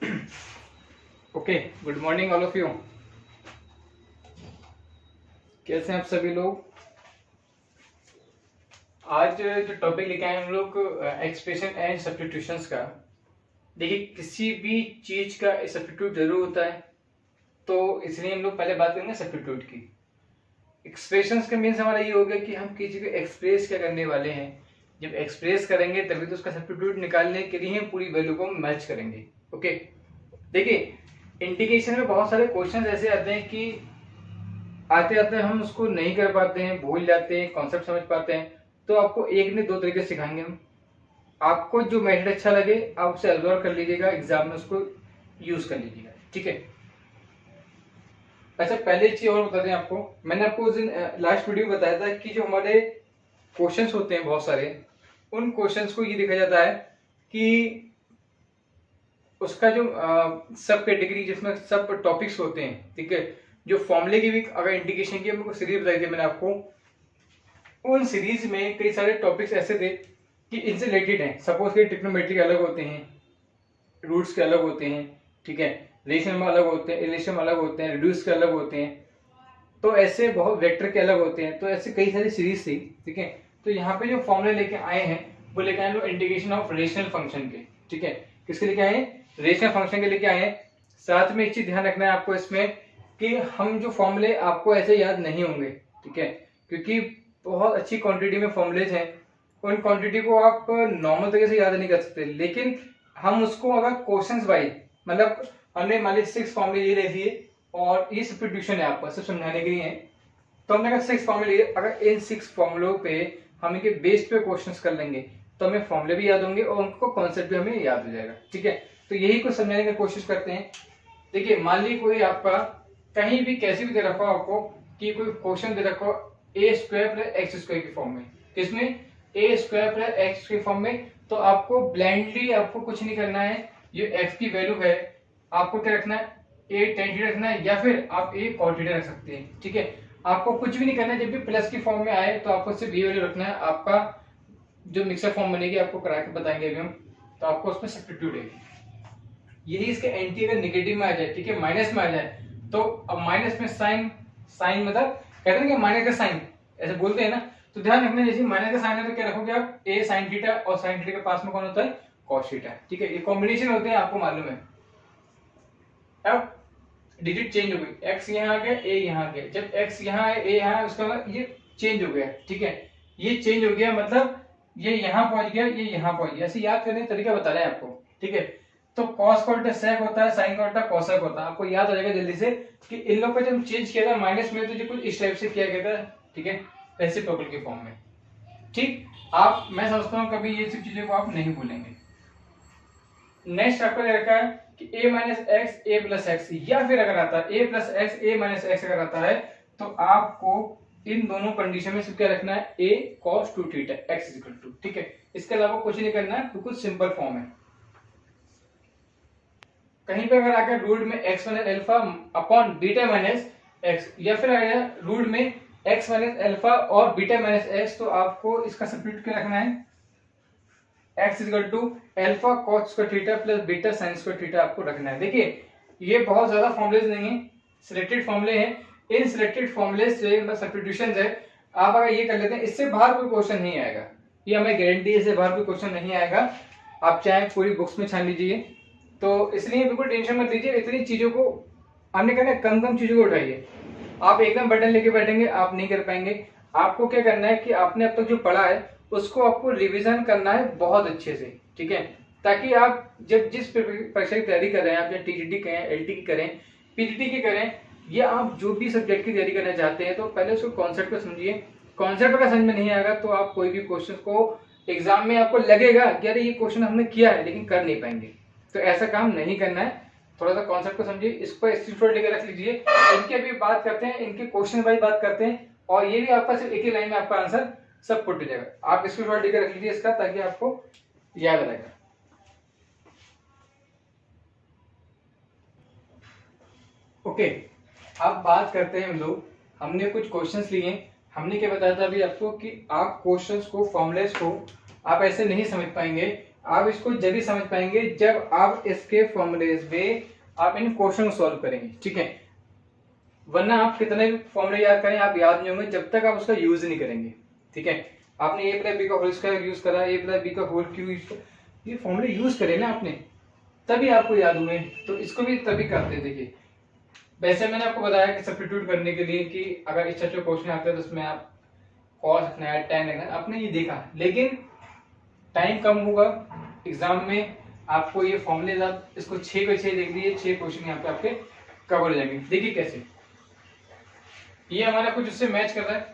Okay, good morning all of you. कैसे हैं आप सभी लोग? आज जो टॉपिक लेके आए हम लोग एक्सप्रेशन एंड सब्स्टिट्यूशंस का। देखिए, किसी भी चीज का सब्स्टिट्यूट जरूर होता है, तो इसलिए हम लोग पहले बात करेंगे सब्स्टिट्यूट की। एक्सप्रेशंस का मीन्स हमारा ये हो गया कि हम किसी को एक्सप्रेस क्या करने वाले हैं। जब एक्सप्रेस करेंगे तभी तो उसका सब्स्टिट्यूट निकालने के लिए पूरी वैल्यू को मैच करेंगे। ओके, देखिए इंटीग्रेशन में बहुत सारे क्वेश्चन ऐसे आते हैं कि आते आते हम उसको नहीं कर पाते हैं, भूल जाते हैं, कॉन्सेप्ट समझ पाते हैं। तो आपको एक ने दो तरीके सिखाएंगे हम। आपको जो मेथड अच्छा लगे आप उसे ऑब्जर्व कर लीजिएगा, एग्जाम में उसको यूज कर लीजिएगा, ठीक है। अच्छा, पहले एक चीज और बता दें आपको, मैंने आपको उस दिन लास्ट वीडियो में बताया था कि जो हमारे क्वेश्चंस होते हैं बहुत सारे, उन क्वेश्चंस को ये देखा जाता है कि उसका जो सब कैटेगरी जिसमें सब टॉपिक्स होते हैं, ठीक है, जो फॉर्मूले की भी अगर इंटीग्रेशन की हमको सीरीज बताई थी मैंने आपको, उन सीरीज में कई सारे टॉपिक्स ऐसे थे कि इनसे रिलेटेड हैं। सपोज कि ट्रिग्नोमेट्री के अलग होते हैं, रूट्स के अलग होते हैं, ठीक है, रेशनल में अलग होते हैं, इलेशन में अलग होते हैं, रिड्यूस के अलग होते हैं, तो ऐसे बहुत वेक्टर के अलग होते हैं। तो ऐसे कई सारी सीरीज थी, ठीक है। तो यहाँ पे जो फॉर्मूले लेके आए हैं वो लेके आए लोग इंटीग्रेशन ऑफ रेशनल फंक्शन के, ठीक है। किसके लेके आए हैं? रेशनल फंक्शन के लेके आए हैं। साथ में एक चीज ध्यान रखना है आपको इसमें कि हम जो फॉर्मूले आपको ऐसे याद नहीं होंगे, ठीक है, क्योंकि बहुत अच्छी क्वांटिटी में फॉर्मुलेज हैं। उन क्वांटिटी को आप नॉर्मल तरीके से याद नहीं कर सकते, लेकिन हम उसको अगर क्वेश्चंस वाइज, मतलब हमने मान लीजिए 6 फॉर्मूले ये ले लिए और ये सब्स्टिट्यूशन है आपको सिर्फ समझाने के लिए है, तो हमने अगर 6 फॉर्मूले लिए, अगर इन 6 फॉर्मूलों पे हम इनके बेस पे क्वेश्चंस कर लेंगे तो हमें फॉर्मूले भी याद होंगे और उनको कॉन्सेप्ट भी हमें याद हो जाएगा, ठीक है। तो यही कुछ समझाने की कोशिश करते हैं। देखिए, मान लीजिए कोई आपका कहीं भी कैसी भी दे रखा हो आपको कि कोई क्वेश्चन दे रखा हो ए स्क्वायर प्लस एक्स स्क्वायर की फॉर्म में, किसमें? ए स्क्वायर प्लस एक्स की फॉर्म में। तो आपको ब्लाइंडली आपको कुछ नहीं करना है, ये एक्स की वैल्यू है, आपको क्या रखना है? ए टेन थीटा रखना है, या फिर आप ए कॉट थीटा रख सकते हैं, ठीक है। आपको कुछ भी नहीं करना है, जब भी प्लस की फॉर्म में आए तो आपको सिर्फ ये वैल्यू रखना है। आपका जो मिक्सर फॉर्म बनेगी आपको करा के बताएंगे अभी हम, तो आपको उसमें सब्स्टिट्यूट है। यही इसके एंटी अगर नेगेटिव में आ जाए, ठीक है, माइनस में आ जाए, तो अब माइनस में साइन, साइन मतलब कहते हैं कि माइनस का साइन ऐसे बोलते हैं ना, तो ध्यान रखना जैसे माइनस का साइन है तो क्या रखोगे आप? ए साइन थीटा, और साइन थीटा के पास में कौन होता है? कॉस थीटा, ठीक है। ये कॉम्बिनेशन होते हैं, आपको मालूम है। अब डिजिट चेंज हो गई, एक्स यहाँ आ गया, ए यहाँ आ गया। जब एक्स यहाँ है, ए यहाँ है, उसका मतलब ये चेंज हो गया, ठीक है। ये चेंज हो गया मतलब ये यहाँ पहुंच गया, ये यहाँ पहुंच गया। ऐसे याद करने का तरीका बता रहे हैं आपको, ठीक है। तो कॉस का उल्टा सेक होता है, साइन का उल्टा कोसेक होता है। आपको याद हो जाएगा जल्दी से कि इन लोग का जब चेंज किया था माइनस में, तो ये कुछ इस टाइप से किया गया था, ठीक है, रेसिप्रोकल के फॉर्म में, ठीक। आप, मैं समझता हूँ कभी ये सब चीजों को आप नहीं भूलेंगे। नेक्स्ट आपको दे रखा है कि a minus x A plus x, या फिर अगर आता है a plus x A minus x अगर आता है, तो आपको इन दोनों कंडीशन में क्या रखना है? a cos 2 theta x is equal to, ठीक है। इसके अलावा कुछ नहीं करना है, बिल्कुल सिंपल फॉर्म है। कहीं पे अगर आकर रूट में x minus alpha upon beta minus x, या फिर आ गया रूट में x माइनस अल्फा और बीटा माइनस एक्स, तो आपको इसका सब्स्टिट्यूट क्या रखना है? x equal to alpha cos square theta plus beta sine square theta आपको रखना है। देखिए, ये बहुत ज्यादा फॉर्मुलेज नहीं है, सिलेक्टेड फॉर्मुले हैं। इन सिलेक्टेड फॉर्मुले से मतलब सब्स्टिट्यूशन है, आप अगर ये कर लेते हैं, इससे बाहर कोई क्वेश्चन नहीं आएगा, ये हमें गारंटी है, इससे बाहर कोई क्वेश्चन नहीं आएगा। आप चाहे पूरी बुक्स में छान लीजिए, तो इसलिए बिल्कुल टेंशन मत लीजिए। इतनी चीजों को हमने कहना कम कम चीजों को उठाइए। आप एकदम बटन लेके बैठेंगे आप नहीं कर पाएंगे। आपको क्या करना है कि आपने अब तक जो पढ़ा है उसको आपको रिवीजन करना है बहुत अच्छे से, ठीक है, ताकि आप जब जिस परीक्षा की तैयारी कर रहे हैं, आप चाहे टीजीटी करें, एलटी की करें, पीजीटी की करें, या आप जो भी सब्जेक्ट की तैयारी करना चाहते हैं, तो पहले उसको कॉन्सेप्ट को समझिए। कॉन्सेप्ट का समझ में नहीं आएगा तो आप कोई भी क्वेश्चन को एग्जाम में आपको लगेगा कि अरे ये क्वेश्चन हमने किया है लेकिन कर नहीं पाएंगे, तो ऐसा काम नहीं करना है। थोड़ा सा कॉन्सेप्ट को समझिए, इस पर स्क्रीनशॉट लेकर रख लीजिए। इनके भी बात करते हैं, इनके क्वेश्चन वाइज बात करते हैं, और ये भी आपका सिर्फ एक ही लाइन में आपका आंसर सब पुट हो जाएगा। आप स्क्रीनशॉट लेकर रख लीजिए इसका, ताकि आपको याद रहेगा। ओके, अब बात करते हैं हम लोग, हमने कुछ क्वेश्चंस लिए। हमने क्या बताया था अभी आपको कि आप क्वेश्चंस को, फॉर्मुलेस को आप ऐसे नहीं समझ पाएंगे आप इसको जल्दी समझ पाएंगे जब आप इसके फॉर्मूलेज में आप इन क्वेश्चन को सॉल्व करेंगे, ठीक है। वरना आप कितने भी फॉर्मूले याद करें, आप याद नहीं होंगे जब तक आप उसका यूज नहीं करेंगे, ठीक है। आपने ए प्लस बी का होल स्क्वायर यूज करा, ए प्लस बी का होल क्यूब, ये फॉर्मूले यूज करे ना आपने, तभी आपको याद हुए। तो इसको भी तभी करते हैं। देखिए वैसे मैंने आपको बताया कि सब्स्टिट्यूट करने के लिए कि अगर इस टाइप के क्वेश्चन आते हैं तो उसमें आप कॉस रखना है, tan रखना है, आपने ये देखा, लेकिन टाइम कम होगा एग्जाम में, आपको ये फॉर्मूले आप इसको 6 पे 6 देख लीजिए, 6 क्वेश्चन यहाँ पे आपके कवर हो जाएंगे। देखिए कैसे ये हमारा कुछ उससे मैच कर रहा है,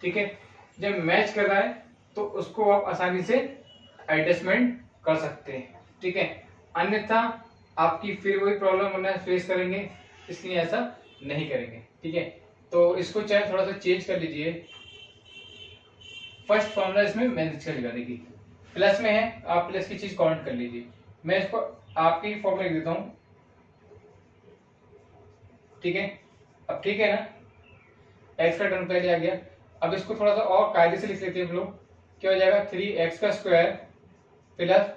ठीक है। जब मैच कर रहा है तो उसको आप आसानी से एडजस्टमेंट कर सकते हैं, ठीक है। अन्यथा आपकी फिर वही प्रॉब्लम वरना फेस करेंगे, इसलिए ऐसा नहीं करेंगे, ठीक है। तो इसको चाहे थोड़ा सा चेंज कर लीजिए। फर्स्ट फॉर्मूला इसमें मैनेज कर लिया, देखिए प्लस में है, आप प्लस की चीज काउंट कर लीजिए। मैं इसको आपके ही फॉर्मूला लिख देता हूं, ठीक है। अब ठीक है ना, एक्स का टर्म पहले आ गया। अब इसको थोड़ा सा और कायदे से लिख लेते हैं हम लोग। क्या हो जाएगा, 3x का स्क्वायर प्लस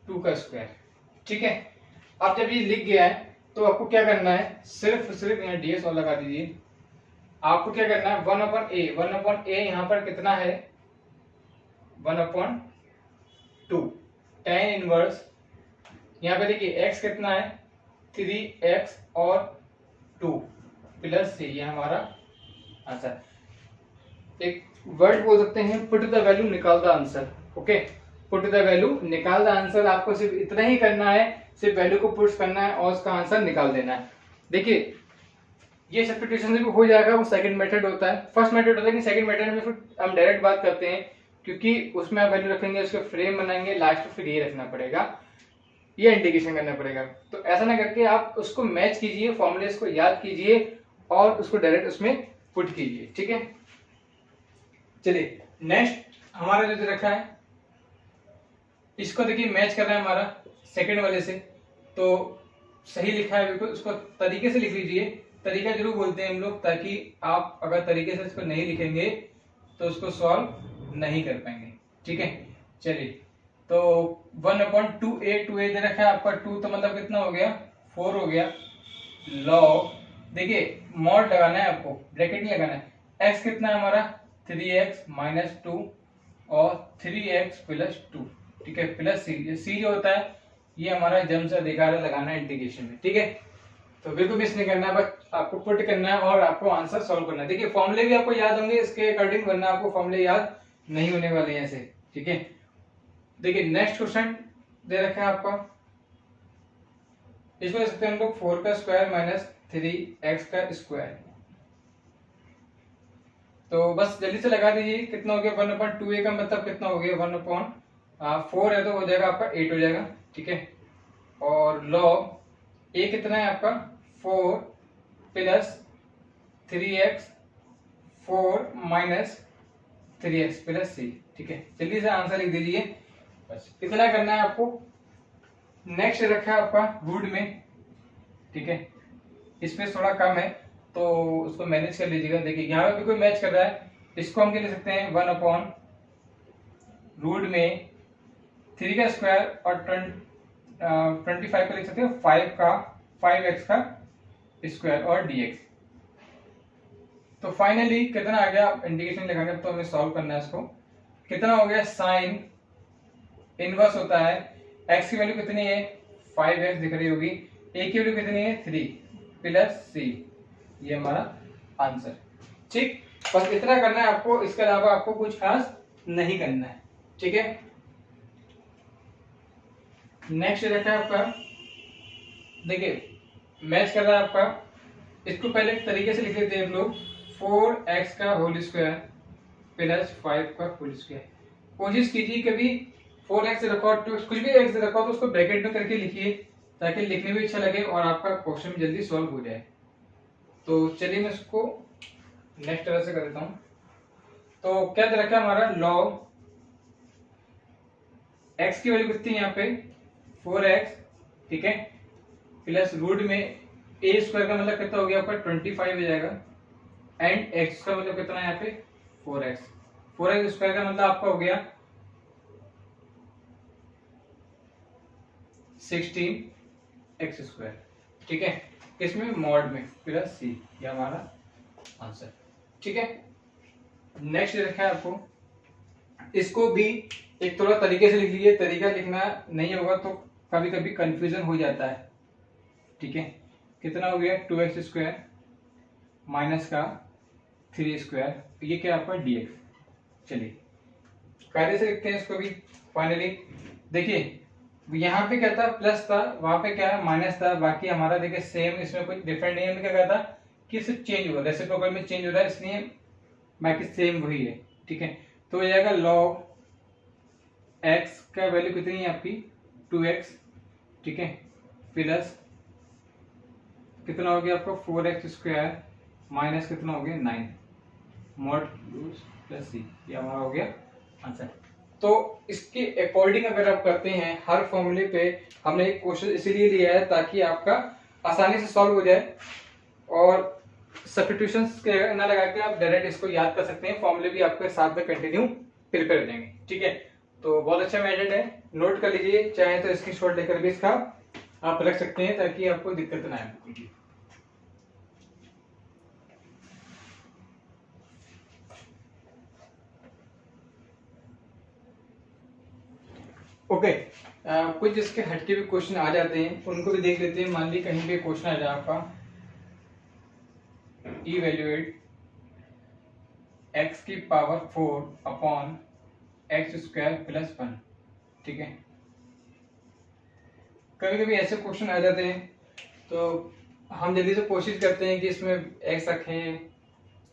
2 का स्क्वायर, ठीक है। अब जब ये लिख गया है तो आपको क्या करना है, सिर्फ यहाँ ds और लगा दीजिए। आपको क्या करना है, 1/a यहाँ पर कितना है, 1/2 tan इनवर्स। यहाँ पे देखिए x कितना है, 3x और 2 प्लस c, ये हमारा आंसर। एक वर्ड बोल सकते हैं, पुट द वैल्यू निकाल the answer, okay. Put the value निकाल द आंसर, आपको सिर्फ इतना ही करना है, सिर्फ वैल्यू को पुट करना है और उसका आंसर निकाल देना है। देखिए ये सब्स्टिट्यूशन से भी हो जाएगा, वो सेकंड मेथड होता है। फर्स्ट मेथड होता है कि सेकंड मेथड में फिर हम डायरेक्ट बात करते हैं, क्योंकि उसमें आप वैल्यू रखेंगे, उसके फ्रेम बनाएंगे, लास्ट में फिर ये रखना पड़ेगा, ये इंडिकेशन करना पड़ेगा। तो ऐसा ना करके आप उसको मैच कीजिए, फॉर्मूलेस को याद कीजिए और उसको डायरेक्ट उसमें पुट कीजिए, ठीक है। चलिए नेक्स्ट हमारा जो रखा है, इसको देखिए मैच कर रहा है हमारा सेकंड वाले से, तो सही लिखा है बिल्कुल, उसको तरीके से लिख लीजिए। तरीका जरूर बोलते हैं हम लोग, ताकि आप अगर तरीके से इसको नहीं लिखेंगे तो उसको सॉल्व नहीं कर पाएंगे, ठीक है। चलिए तो 1/2a दे रखा है आपका, 2 तो मतलब कितना हो गया, 4 हो गया। लॉग देखिए मॉड लगाना है आपको, ब्रैकेट नहीं लगाना है। x कितना है हमारा, 3x माइनस 2 और 3x प्लस 2, ठीक है, प्लस c जो होता है ये हमारा जम से अधिकार लगाना है इंटीग्रेशन में, ठीक है। तो बिल्कुल मिस नहीं करना है, बस आपको पुट करना है और आपको आंसर सॉल्व करना है। देखिए फॉर्मूले भी आपको याद होंगे इसके अकॉर्डिंग, वरना आपको फॉर्मूले याद नहीं होने वाले हैं ऐसे, ठीक है। देखिए नेक्स्ट क्वेश्चन दे रखा है आपका, इसको दे सकते हैं हम लोग 4 का स्क्वायर माइनस 3x का स्क्वायर। तो बस जल्दी से लगा दीजिए, कितना हो गया, 1/2a का मतलब कितना हो गया, 1/4 है तो हो जाएगा आपका 8 हो जाएगा, ठीक है। और लॉग a कितना है आपका, 4 plus 3x 4 minus 3x plus c, ठीक है। जल्दी से आंसर लिख दीजिए, बस इतना करना है आपको। नेक्स्ट रखा है आपका रूट में, ठीक है, इसमें थोड़ा कम है तो उसको मैनेज कर लीजिएगा। देखिए यहाँ पे भी कोई मैच कर रहा है, इसको हम क्या लिख सकते हैं, 1/रूट में 3 का स्क्वायर और 25 का लिख सकते हैं 5x का स्क्वायर और dx। तो फाइनली कितना आ गया, इंडिकेशन लगाने तो हमें सॉल्व करना है इसको। कितना हो गया, साइन इनवर्स होता है, x की वैल्यू कितनी है, 5x दिख रही होगी, a की वैल्यू कितनी है, 3 प्लस c, ये हमारा आंसर, ठीक। बस इतना करना है आपको, इसके अलावा आपको कुछ खास नहीं करना है, ठीक है। नेक्स्ट रहता है आपका, देखिए मैच कर रहा है आपका, इसको पहले एक तरीके से लिख लेते हैं हम लोग, 4x का होल स्क्वायर प्लस 5 का होल स्क्वायर। कोशिश कीजिए कभी 4x रखो, कुछ भी x रखो तो उसको ब्रैकेट में करके लिखिए, ताकि लिखने में अच्छा लगे और आपका क्वेश्चन जल्दी सॉल्व हो जाए। तो चलिए मैं इसको नेक्स्ट तरह से कर देता हूं। तो क्या दे रखा है हमारा, लॉग x की वैल्यू कितनी है यहाँ पे, 4x, ठीक है, प्लस रूट में a स्क्वायर का मतलब कितना हो गया आपका, 25 हो जाएगा, एंड x का मतलब कितना है यहाँ पे, 4x। 4x स्क्वायर का मतलब आपका हो गया 16x², ठीक है, इसमें मॉड में प्लस सी, ये हमारा आंसर, ठीक है। नेक्स्ट देखा है आपको, इसको भी एक थोड़ा तरीके से लिख लीजिए, तरीका लिखना नहीं होगा तो कभी कभी कंफ्यूजन हो जाता है, ठीक है। कितना हो गया 2x² माइनस का 3², ये क्या आपका dx। चलिए कार्य से लिखते हैं इसको भी। फाइनली देखिए यहाँ पे क्या था, प्लस था, वहां पे क्या है माइनस था, बाकी हमारा देखिए सेम, इसमें कुछ डिफरेंट नहीं है। क्या कहता कि सिर्फ चेंज हुआ, रेसिप्रोकल में चेंज हो रहा है, इसलिए बाकी सेम वही है, ठीक है। तो हो जाएगा log x का वैल्यू कितनी है आपकी 2x, ठीक है, प्लस कितना हो गया आपका 4x² माइनस कितना हो गया 9 मॉड प्लस सी, ये हमारा हो गया आंसर। तो इसके अकॉर्डिंग अगर आप करते हैं हर फॉर्मूले पे, हमने एक क्वेश्चन इसीलिए लिया है ताकि आपका आसानी से सॉल्व हो जाए और सब्स्टिट्यूशंस ना लगा के आप डायरेक्ट इसको याद कर सकते हैं, फॉर्मूले भी आपके साथ में कंटिन्यू प्रिपेयर हो जाएंगे, ठीक है। तो बहुत अच्छा मेथड है, नोट कर लीजिए, चाहे तो इसकी शॉट लेकर भी इसका आप रख सकते हैं ताकि आपको दिक्कत ना आए। ओके, कुछ इसके हटके भी क्वेश्चन आ जाते हैं, उनको भी देख लेते हैं। मान ली कहीं पे क्वेश्चन आ जाए आपका, इवेल्युएट x की पावर 4 अपॉन x² प्लस 1, ठीक है। कभी कभी ऐसे क्वेश्चन आ जाते हैं तो हम जल्दी से कोशिश करते हैं कि इसमें x रखें,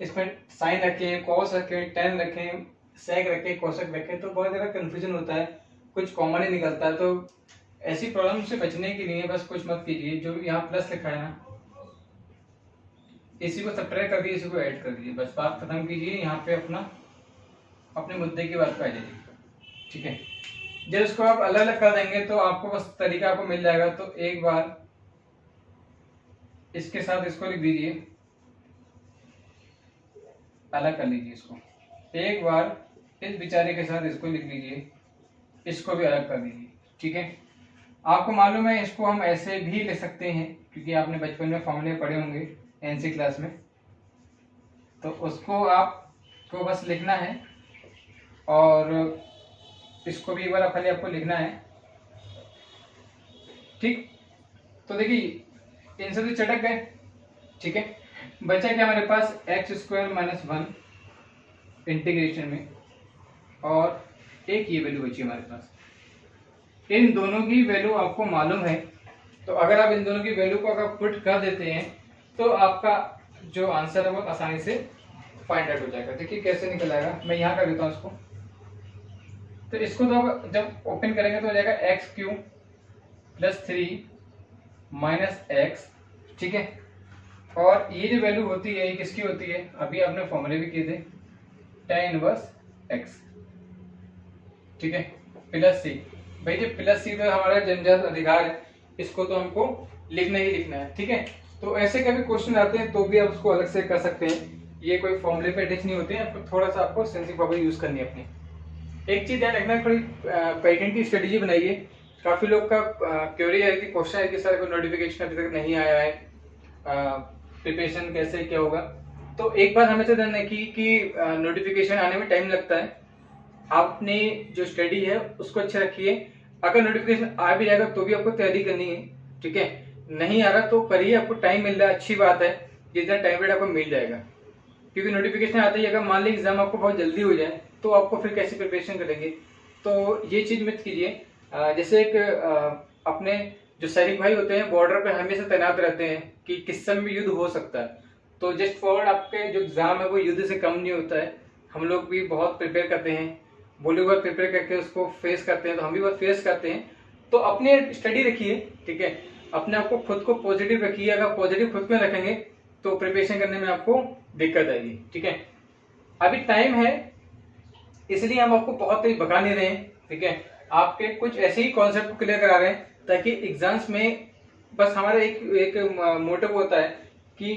इसमें साइन रखें, कॉस रखें, टेन रखें, सेक रखें, कोसेक रखें, तो बहुत ज्यादा कंफ्यूजन होता है, कुछ कॉमन ही निकलता है। तो ऐसी प्रॉब्लम से बचने के लिए बस कुछ मत कीजिए, जो यहाँ प्लस लिखा है ना, इसी को सब्ट्रैक्ट कर दीजिए, इसी को ऐड कर दीजिए, बस बात खत्म कीजिए, यहाँ पे अपने मुद्दे की बात पे आ जाइए, ठीक है। जब इसको आप अलग अलग कर देंगे तो आपको बस तरीका आपको मिल जाएगा। तो एक बार इसके साथ इसको लिख दीजिए, अलग कर लीजिए इसको, एक बार इस बेचारे के साथ इसको लिख लीजिए, इसको भी अलग कर दीजिए, ठीक है। आपको मालूम है इसको हम ऐसे भी ले सकते हैं, क्योंकि आपने बचपन में फॉर्मूले पढ़े होंगे एनसी क्लास में, तो उसको आपको बस लिखना है और इसको भी एक बार खाली आपको लिखना है, ठीक। तो देखिए इनसे तो चटक गए, ठीक है। बचा क्या हमारे पास x² माइनस 1 इंटीग्रेशन में, और एक ये वैल्यू बची हमारे पास। इन दोनों की वैल्यू आपको मालूम है, तो अगर आप इन दोनों की वैल्यू को अगर पुट कर देते हैं तो आपका जो आंसर है वो आसानी से फाइंड आउट हो जाएगा। देखिए कैसे निकल आएगा, मैं यहाँ कर देता हूँ इसको। तो इसको तो अब जब ओपन करेंगे तो हो जाएगा x³ प्लस 3 माइनस x, ठीक है। और ये जो वैल्यू होती है ये किसकी होती है, अभी आपने फॉर्मूले भी किए थे, tan इनवर्स x, ठीक है, प्लस सी। भाई जो प्लस सी तो हमारा जन्मजात अधिकार है, इसको तो हमको लिखना ही लिखना है, ठीक है। तो ऐसे कभी क्वेश्चन आते हैं तो भी आप उसको अलग से कर सकते हैं, ये कोई फॉर्मूले पे अटैच नहीं होते हैं, आपको थोड़ा सा आपको सेंसिंग पावर यूज करनी है अपनी। एक चीज ध्यान रखना, थोड़ी पैटर्न की स्ट्रेटेजी बनाइए। काफी लोग का क्वेरी है कि क्वेश्चन है कि सर कोई नोटिफिकेशन अभी तक नहीं आया है, प्रिपरेशन कैसे क्या होगा। तो एक बात हमेशा ध्यान रखिए कि नोटिफिकेशन आने में टाइम लगता है, आपने जो स्टडी है उसको अच्छा रखिए। अगर नोटिफिकेशन आ भी जाएगा तो भी आपको तैयारी करनी है, ठीक है। नहीं आ रहा तो करिए, आपको टाइम मिल रहा है, अच्छी बात है, जितना टाइम पीरियड आपको मिल जाएगा। क्योंकि नोटिफिकेशन आते ही अगर मान ली एग्जाम आपको बहुत जल्दी हो जाए तो आपको फिर कैसे प्रिपरेशन करेंगे, तो ये चीज मत कीजिए। जैसे एक अपने जो सैनिक भाई होते हैं बॉर्डर पे हमेशा तैनात रहते हैं कि किस समय भी युद्ध हो सकता है, तो जस्ट फॉरवर्ड आपके जो एग्जाम है वो युद्ध से कम नहीं होता है। हम लोग भी बहुत प्रिपेयर करते हैं, बोले हुए प्रिपेयर करके उसको फेस करते हैं, तो हम भी बहुत फेस करते हैं। तो अपने स्टडी रखिए, ठीक है, अपने आप को खुद को पॉजिटिव रखिए। अगर पॉजिटिव खुद में रखेंगे तो प्रिपरेशन करने में आपको दिक्कत आएगी, ठीक है। अभी टाइम है इसलिए हम आपको बहुत तेज भगा नहीं रहे हैं, ठीक है। आपके कुछ ऐसे ही कॉन्सेप्ट क्लियर करा रहे हैं ताकि एग्जाम्स में बस हमारा एक मोटिव होता है कि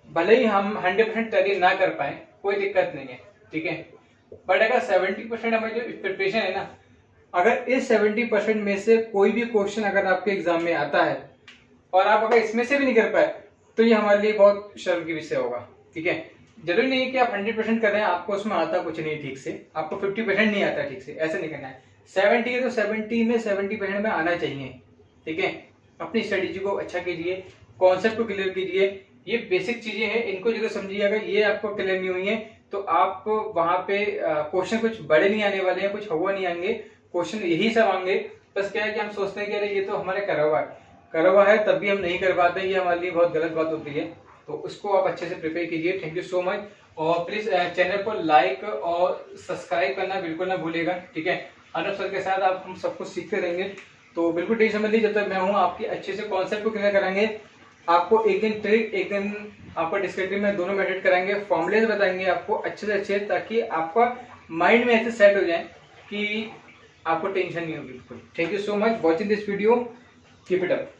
भले ही हम 100% तैयारी ना कर पाए कोई दिक्कत नहीं है, ठीक है। बट अगर 70% हमारी जो प्रिपरेशन है ना अगर इस 70% में से कोई भी क्वेश्चन अगर आपके एग्जाम में आता है और आप अगर इसमें से भी नहीं कर पाए तो ये हमारे लिए बहुत शर्म की विषय होगा। ठीक है, जरूरी नहीं है कि आप 100% कर रहे हैं, आपको उसमें आता कुछ नहीं ठीक से, आपको 50% नहीं आता ठीक से, ऐसा नहीं करना है। 70 है तो 70 में 70% में आना चाहिए। ठीक है, अपनी स्ट्रेटेजी को अच्छा कीजिए, कॉन्सेप्ट को क्लियर कीजिए। ये बेसिक चीजें हैं, इनको जरूर समझिए। अगर ये आपको क्लियर नहीं हुई है तो आप वहां पे क्वेश्चन कुछ बड़े नहीं आने वाले हैं, कुछ हवा नहीं आएंगे, क्वेश्चन यही सब आएंगे। बस क्या है कि हम सोचते हैं कि अरे ये तो हमारे करा हुआ है तब भी हम नहीं कर पाते, ये हमारे लिए बहुत गलत बात होती है। तो उसको आप अच्छे से प्रिपेयर कीजिए। Thank you so much. और प्लीज चैनल को लाइक और सब्सक्राइब करना बिल्कुल ना भूलिएगा। ठीक है, अनुप सर के साथ आप हम सब कुछ सीखते रहेंगे, तो बिल्कुल टेंशन मत लीजिए। जब तक मैं हूँ आपकी अच्छे से कॉन्सेप्ट को क्लियर कराएंगे। आपको एक दिन ट्रिक, एक दिन आपको डिस्क्रिप्टिव में, दोनों मेथड कराएंगे, फॉर्मुलेज बताएंगे आपको अच्छे से अच्छे, ताकि आपका माइंड में ऐसे सेट हो जाए कि आपको टेंशन नहीं होगी बिल्कुल। Thank you so much watching this video, keep it up.